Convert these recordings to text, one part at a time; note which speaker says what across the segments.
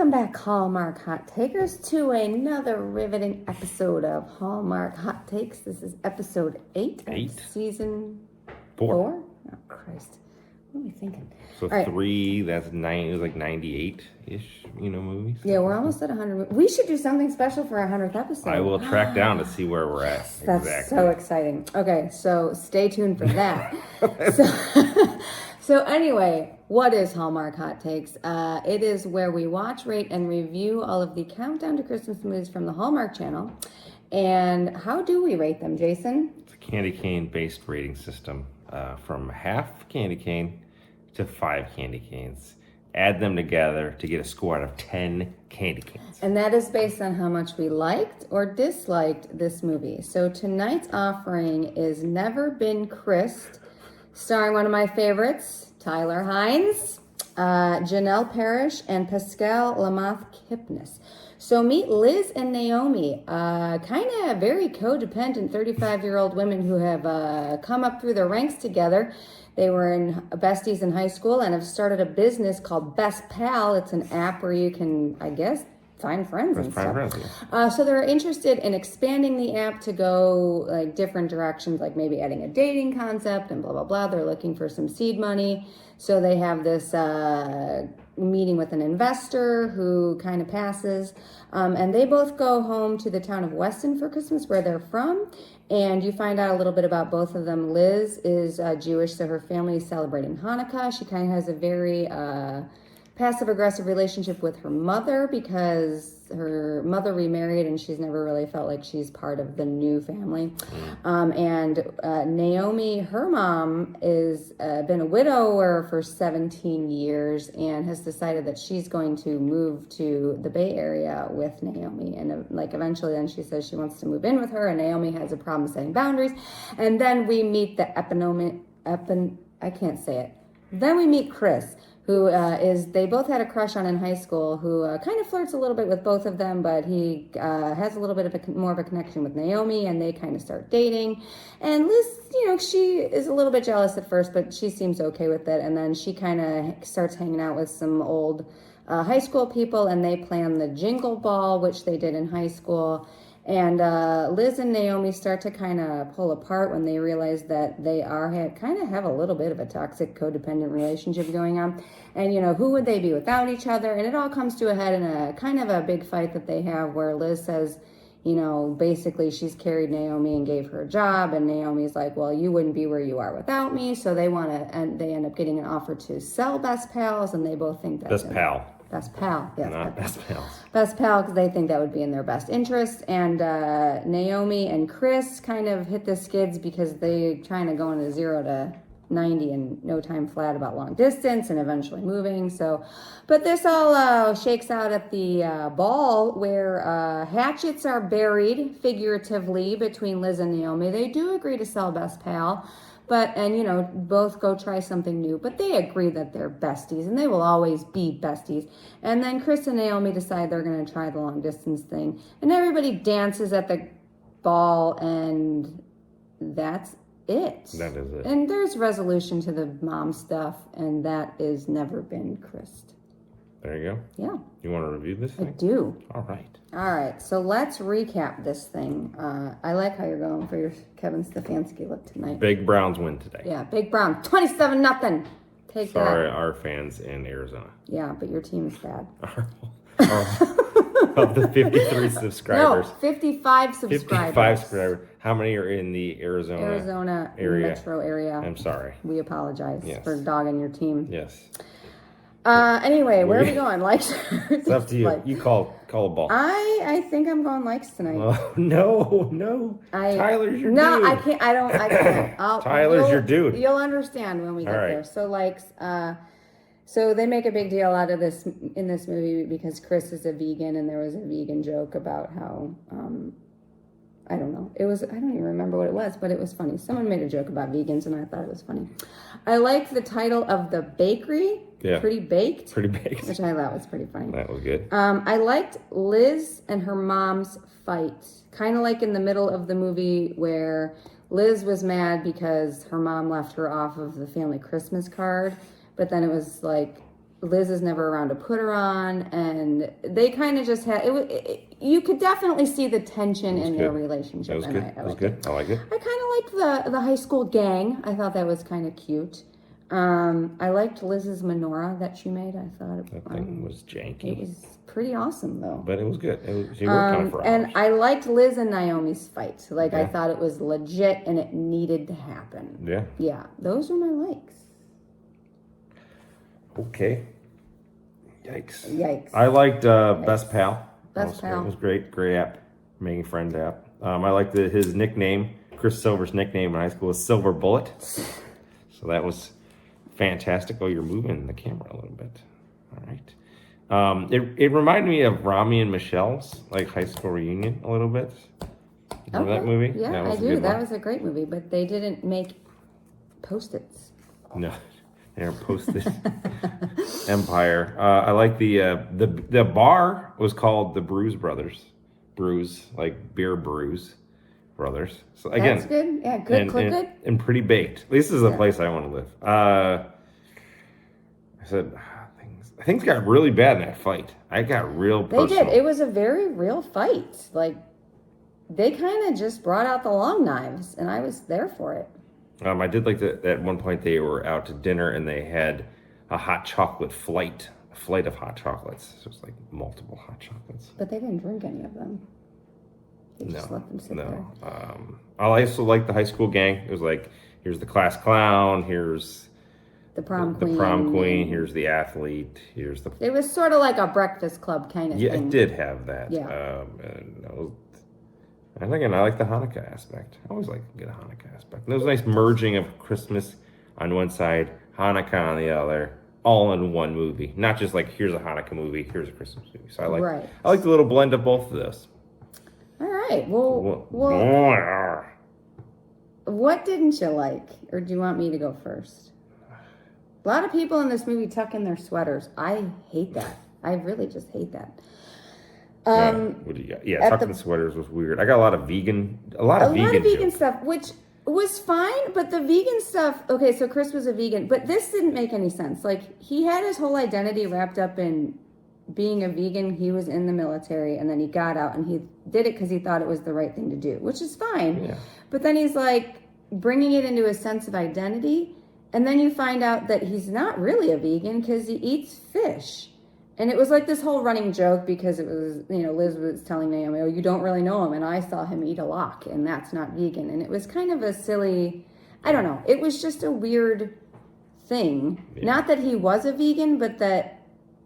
Speaker 1: Welcome back, Hallmark Hot Takers, to another riveting episode of Hallmark Hot Takes. This is episode 8 of season 4. Oh, Christ. What am I thinking?
Speaker 2: So
Speaker 1: all
Speaker 2: 3, that's 9, it was like 98-ish, movies.
Speaker 1: Yeah, we're almost at 100. We should do something special for our 100th episode.
Speaker 2: I will track down to see where we're at.
Speaker 1: That's
Speaker 2: exactly.
Speaker 1: So exciting. Okay, so stay tuned for that. So anyway, what is Hallmark Hot Takes? It is where we watch, rate, and review all of the Countdown to Christmas movies from the Hallmark Channel. And how do we rate them, Jason?
Speaker 2: It's a candy cane-based rating system. From half candy cane to 5 candy canes. Add them together to get a score out of 10 candy canes.
Speaker 1: And that is based on how much we liked or disliked this movie. So tonight's offering is Never Been Christ, starring one of my favorites, Tyler Hynes, Janele Parrish, and Pascal Lamothe-Kipnes. So meet Liz and Naomi, kind of very codependent 35-year-old women who have come up through the ranks together. They were in besties in high school and have started a business called Best Pal. It's an app where you can, I guess, find friends and stuff. So they're interested in expanding the app to go like different directions, like maybe adding a dating concept and blah, blah, blah. They're looking for some seed money. So they have this meeting with an investor who kind of passes. And they both go home to the town of Weston for Christmas, where they're from. And you find out a little bit about both of them. Liz is Jewish, so her family is celebrating Hanukkah. She kind of has a very passive-aggressive relationship with her mother because her mother remarried and she's never really felt like she's part of the new family. And Naomi, her mom, is been a widower for 17 years and has decided that she's going to move to the Bay Area with Naomi. And eventually then she says she wants to move in with her, and Naomi has a problem setting boundaries. And then we meet I can't say it. Then we meet Chris, who they both had a crush on in high school, who kind of flirts a little bit with both of them, but he has a little bit of more of a connection with Naomi, and they kind of start dating. And Liz, she is a little bit jealous at first, but she seems okay with it. And then she kind of starts hanging out with some old high school people, and they plan the Jingle Ball, which they did in high school. And Liz and Naomi start to kind of pull apart when they realize that they kind of have a little bit of a toxic codependent relationship going on. And, who would they be without each other? And it all comes to a head in a kind of a big fight that they have where Liz says, basically she's carried Naomi and gave her a job. And Naomi's like, well, you wouldn't be where you are without me. So they end up getting an offer to sell Best Pals. And they both think that's
Speaker 2: Best Pal.
Speaker 1: Best Pal, yes.
Speaker 2: Not Best Pals.
Speaker 1: Best Pal, because they think that would be in their best interest. And Naomi and Chris kind of hit the skids because they're trying to go into 0 to 90 in no time flat about long distance and eventually moving. But this all shakes out at the ball where hatchets are buried figuratively between Liz and Naomi. They do agree to sell Best Pal. Both go try something new, but they agree that they're besties and they will always be besties. And then Chris and Naomi decide they're going to try the long distance thing, and everybody dances at the ball, and that's it.
Speaker 2: That is it.
Speaker 1: And there's resolution to the mom stuff, and that is Never Been Christ.
Speaker 2: There you go.
Speaker 1: Yeah.
Speaker 2: You want to review this thing?
Speaker 1: I do.
Speaker 2: All right.
Speaker 1: So let's recap this thing. I like how you're going for your Kevin Stefanski look tonight.
Speaker 2: Big Browns win today.
Speaker 1: Yeah, Big Brown, 27-0. Take that.
Speaker 2: Sorry, our fans in Arizona.
Speaker 1: Yeah, but your team is bad.
Speaker 2: Of the 53 subscribers.
Speaker 1: No, 55 subscribers.
Speaker 2: 55 subscribers. How many are in the Arizona area?
Speaker 1: Metro area.
Speaker 2: I'm sorry.
Speaker 1: We apologize for dogging your team.
Speaker 2: Yes.
Speaker 1: Anyway, where are we going? Likes?
Speaker 2: It's up to you. You call a ball.
Speaker 1: I think I'm going likes tonight.
Speaker 2: No. Tyler's your dude.
Speaker 1: No, I can't. I can't.
Speaker 2: Tyler's your dude.
Speaker 1: You'll understand when we get there. So likes. So they make a big deal out of this in this movie because Chris is a vegan, and there was a vegan joke about how I don't know. I don't even remember what it was, but it was funny. Someone made a joke about vegans, and I thought it was funny. I liked the title of the bakery.
Speaker 2: Yeah.
Speaker 1: Pretty Baked.
Speaker 2: Which
Speaker 1: I thought was pretty funny.
Speaker 2: That was good.
Speaker 1: I liked Liz and her mom's fight. Kind of like in the middle of the movie where Liz was mad because her mom left her off of the family Christmas card. But then it was like Liz is never around to put her on, and they kind of just had you could definitely see the tension in their relationship.
Speaker 2: It was good. It was good. I like it.
Speaker 1: I kind of liked the high school gang. I thought that was kind of cute. I liked Liz's menorah that she made. I thought
Speaker 2: that thing was janky.
Speaker 1: It was pretty awesome though.
Speaker 2: But it was good. She worked on it for hours.
Speaker 1: And I liked Liz and Naomi's fight. Like I thought it was legit and it needed to happen.
Speaker 2: Yeah.
Speaker 1: Yeah. Those are my likes.
Speaker 2: Okay. Yikes.
Speaker 1: Yikes.
Speaker 2: I liked Best Pal.
Speaker 1: Best Pal.
Speaker 2: It was great. Great app. Making friend app. I liked his nickname. Chris Silver's nickname in high school was Silver Bullet. So that was fantastic. Oh, you're moving the camera a little bit. All right. It reminded me of Rami and Michelle's like high school reunion a little bit. Remember that movie?
Speaker 1: Yeah, I do. That was a great movie, but they didn't make Post-its.
Speaker 2: No, they aren't Post-it. Empire. I like the bar was called the Brews Brothers. Brews, like beer brews brothers. So again,
Speaker 1: that's good. Yeah, good. Good.
Speaker 2: And pretty baked. This is the place I want to live. I said things got really bad in that fight. I got real personal.
Speaker 1: They did. It was a very real fight. Like they kind of just brought out the long knives, and I was there for it.
Speaker 2: I did like that at one point they were out to dinner and they had a hot chocolate flight of hot chocolates. So it was like multiple hot chocolates.
Speaker 1: But they didn't drink any of them. They just let them sit there.
Speaker 2: I also like the high school gang. It was like, here's the class clown, here's
Speaker 1: the prom queen,
Speaker 2: here's the athlete, here's the...
Speaker 1: It was sort of like a Breakfast Club kind of thing.
Speaker 2: Yeah, it did have that.
Speaker 1: Yeah.
Speaker 2: And again, I like the Hanukkah aspect. I always like a good Hanukkah aspect. And there was a nice merging of Christmas on one side, Hanukkah on the other, all in one movie. Not just like, here's a Hanukkah movie, here's a Christmas movie. So I like the little blend of both of those.
Speaker 1: All right. Well, what didn't you like? Or do you want me to go first? A lot of people in this movie tuck in their sweaters. I hate that. I really just hate that.
Speaker 2: What do you got? Yeah, tucking the sweaters was weird. I got a lot of vegan
Speaker 1: stuff, which was fine, but the vegan stuff, okay, so Chris was a vegan, but this didn't make any sense. Like, he had his whole identity wrapped up in being a vegan. He was in the military, and then he got out, and he did it because he thought it was the right thing to do, which is fine.
Speaker 2: Yeah.
Speaker 1: But then he's, like, bringing it into a sense of identity, and then you find out that he's not really a vegan because he eats fish. And it was like this whole running joke because it was, Liz was telling Naomi, oh, you don't really know him. And I saw him eat a lock, and that's not vegan. And it was kind of a silly, I don't know. It was just a weird thing. Yeah. Not that he was a vegan, but that,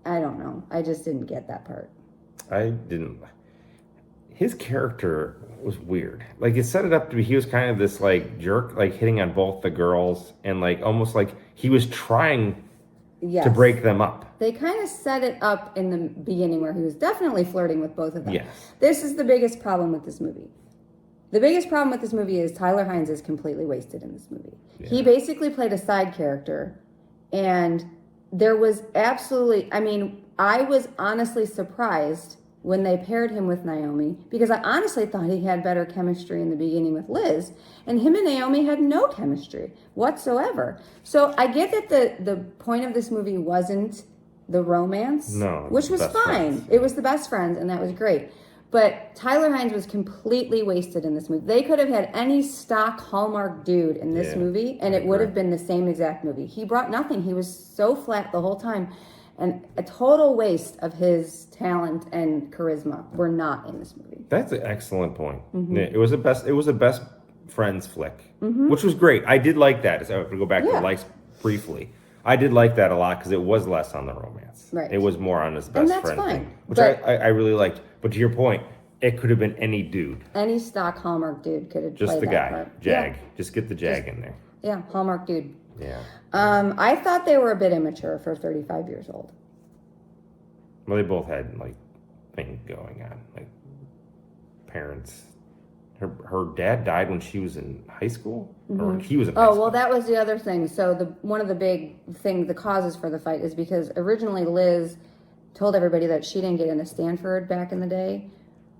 Speaker 1: I don't know. I just didn't get that part.
Speaker 2: I didn't. His character was weird. Like, it set it up to be, he was kind of this, like, jerk, like, hitting on both the girls. And, like, almost like he was trying to break them up.
Speaker 1: They kind of set it up in the beginning where he was definitely flirting with both of them.
Speaker 2: Yes.
Speaker 1: This is the biggest problem with this movie. The biggest problem with this movie is Tyler Hynes is completely wasted in this movie. Yeah. He basically played a side character, and there was absolutely, I was honestly surprised when they paired him with Naomi, because I honestly thought he had better chemistry in the beginning with Liz, and him and Naomi had no chemistry whatsoever. So I get that the point of this movie wasn't the romance, which was fine. Friends. It was the best friends, and that was great. But Tyler Hynes was completely wasted in this movie. They could have had any stock Hallmark dude in this movie, and it would have been the same exact movie. He brought nothing. He was so flat the whole time. And a total waste of his talent and charisma were not in this movie.
Speaker 2: That's an excellent point. Mm-hmm. It was a best friends flick, which was great. I did like that. So to go back to likes briefly, I did like that a lot because it was less on the romance.
Speaker 1: Right.
Speaker 2: It was more on his best friend thing, which I really liked. But to your point, it could have been any dude.
Speaker 1: Any stock Hallmark dude could have
Speaker 2: just
Speaker 1: played
Speaker 2: the guy,
Speaker 1: part.
Speaker 2: Jag. Yeah. Just get the Jag in there.
Speaker 1: Yeah, Hallmark dude.
Speaker 2: Yeah.
Speaker 1: I thought they were a bit immature for 35 years old.
Speaker 2: Well, they both had like things going on, like parents. Her dad died when she was in high school, or he was in high school.
Speaker 1: Oh, well, that was the other thing. So one of the big things, the causes for the fight, is because originally Liz told everybody that she didn't get into Stanford back in the day,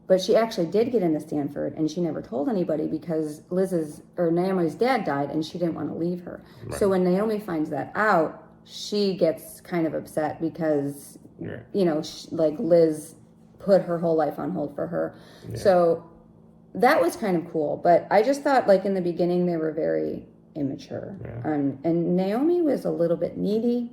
Speaker 1: but she actually did get into Stanford, and she never told anybody because Naomi's dad died, and she didn't want to leave her. Right. So when Naomi finds that out, she gets kind of upset because,
Speaker 2: Right.
Speaker 1: you know, like Liz put her whole life on hold for her.
Speaker 2: Yeah.
Speaker 1: So that was kind of cool. But I just thought, like, in the beginning, they were very immature.
Speaker 2: Yeah.
Speaker 1: And Naomi was a little bit needy.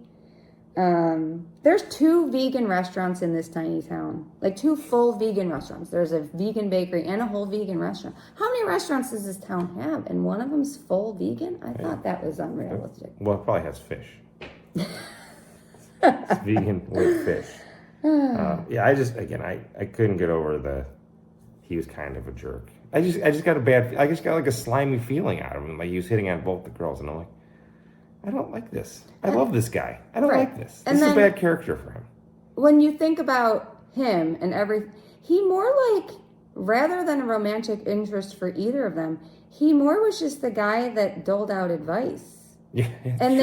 Speaker 1: There's 2 vegan restaurants in this tiny town, like 2 full vegan restaurants. There's a vegan bakery and a whole vegan restaurant. How many restaurants does this town have? And one of them's full vegan? I thought that was unrealistic.
Speaker 2: Well, it probably has fish. It's vegan with fish. Yeah, I couldn't get over he was kind of a jerk. I just got like a slimy feeling out of him. Like he was hitting on both the girls, and I'm like, I don't like this. I love this guy. I don't like this. This is a bad character for him.
Speaker 1: When you think about him and he more like, rather than a romantic interest for either of them, he more was just the guy that doled out advice.
Speaker 2: Yeah,
Speaker 1: and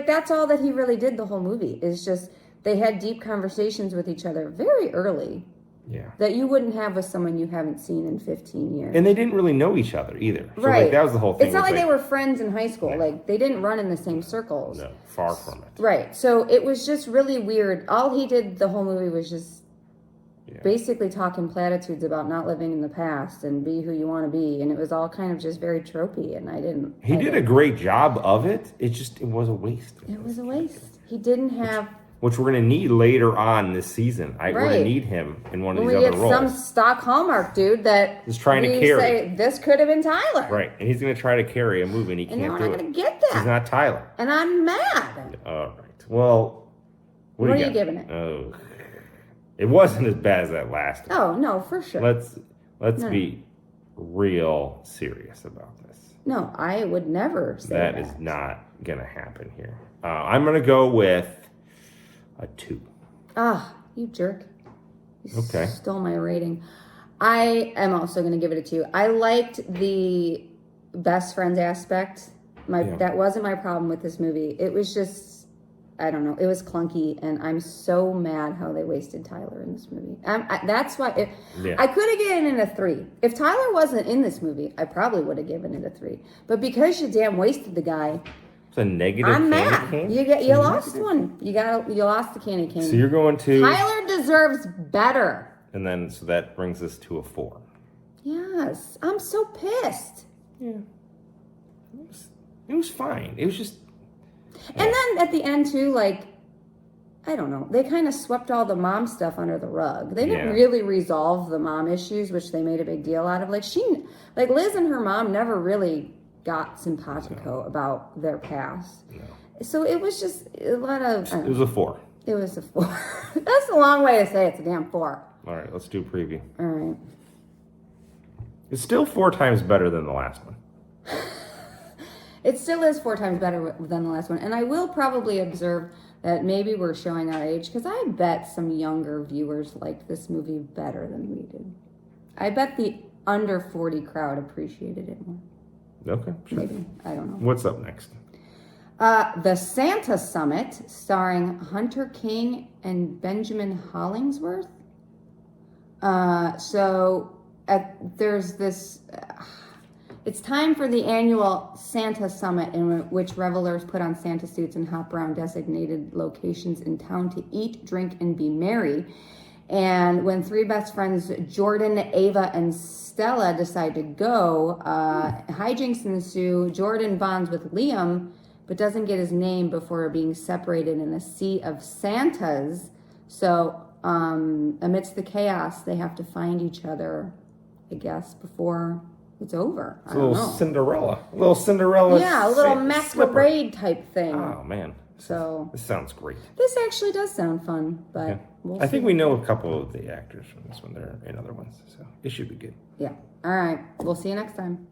Speaker 1: that's all that he really did the whole movie, is just they had deep conversations with each other very early.
Speaker 2: Yeah.
Speaker 1: That you wouldn't have with someone you haven't seen in 15 years.
Speaker 2: And they didn't really know each other either. So
Speaker 1: right.
Speaker 2: Like, that was the whole thing.
Speaker 1: It's not like they were friends in high school. No. Like, they didn't run in the same circles.
Speaker 2: No, far from it.
Speaker 1: Right. So it was just really weird. All he did the whole movie was just basically talking platitudes about not living in the past and be who you want to be. And it was all kind of just very tropey. And I didn't.
Speaker 2: He did a great job of it. It was a waste.
Speaker 1: It was a waste. He didn't have...
Speaker 2: Which we're going to need later on this season. We're going to need him in one of these other roles.
Speaker 1: We get some stock Hallmark dude that
Speaker 2: is trying to carry.
Speaker 1: Say, this could have been Tyler.
Speaker 2: Right. And he's going to try to carry a movie, and he can't do it.
Speaker 1: And I'm not going to get that.
Speaker 2: He's not Tyler.
Speaker 1: And I'm mad.
Speaker 2: All right. Well, what
Speaker 1: are you giving it?
Speaker 2: Oh, it wasn't as bad as that last one.
Speaker 1: Oh, no, for sure.
Speaker 2: Let's be real serious about this.
Speaker 1: No, I would never say that.
Speaker 2: That is not going to happen here. I'm going to go with a 2.
Speaker 1: You jerk. You
Speaker 2: okay.
Speaker 1: Stole my rating. I am also going to give it a 2. I liked the best friends aspect. That wasn't my problem with this movie. It was just, I don't know, it was clunky, and I'm so mad how they wasted Tyler in this movie. That's why I could have given it a 3. If Tyler wasn't in this movie, I probably would have given it a 3. But because you damn wasted the guy,
Speaker 2: it's a negative.
Speaker 1: I'm mad.
Speaker 2: Cane?
Speaker 1: You lost one. You lost the candy cane.
Speaker 2: So you're going to...
Speaker 1: Tyler deserves better.
Speaker 2: And then, so that brings us to a 4.
Speaker 1: Yes. I'm so pissed.
Speaker 2: Yeah. It was fine. It was just...
Speaker 1: And then at the end, too, like, I don't know. They kind of swept all the mom stuff under the rug. They didn't really resolve the mom issues, which they made a big deal out of. Like, Liz and her mom never really got simpatico about their past. No. So it was just a lot of...
Speaker 2: It was a 4.
Speaker 1: It was a 4. That's a long way to say it's a damn 4.
Speaker 2: All right, let's do a preview.
Speaker 1: All right.
Speaker 2: It's still 4 times better than the last one.
Speaker 1: It still is 4 times better than the last one. And I will probably observe that maybe we're showing our age, because I bet some younger viewers liked this movie better than we did. I bet the under 40 crowd appreciated it more.
Speaker 2: Okay, sure.
Speaker 1: Maybe. I don't know.
Speaker 2: What's up next?
Speaker 1: The Santa Summit, starring Hunter King and Benjamin Hollingsworth. There's this... it's time for the annual Santa Summit, in which revelers put on Santa suits and hop around designated locations in town to eat, drink, and be merry. And when 3 best friends, Jordan, Ava, and Stella, decide to go, hijinks ensue. Jordan bonds with Liam, but doesn't get his name before being separated in a sea of Santas. So amidst the chaos, they have to find each other, I guess, before it's over.
Speaker 2: It's a little Cinderella.
Speaker 1: Yeah, a little masquerade type thing.
Speaker 2: Oh, man.
Speaker 1: So
Speaker 2: this sounds great.
Speaker 1: This actually does sound fun, but
Speaker 2: I think we know a couple of the actors from this one. They're in other ones, so it should be good.
Speaker 1: Yeah. All right. We'll see you next time.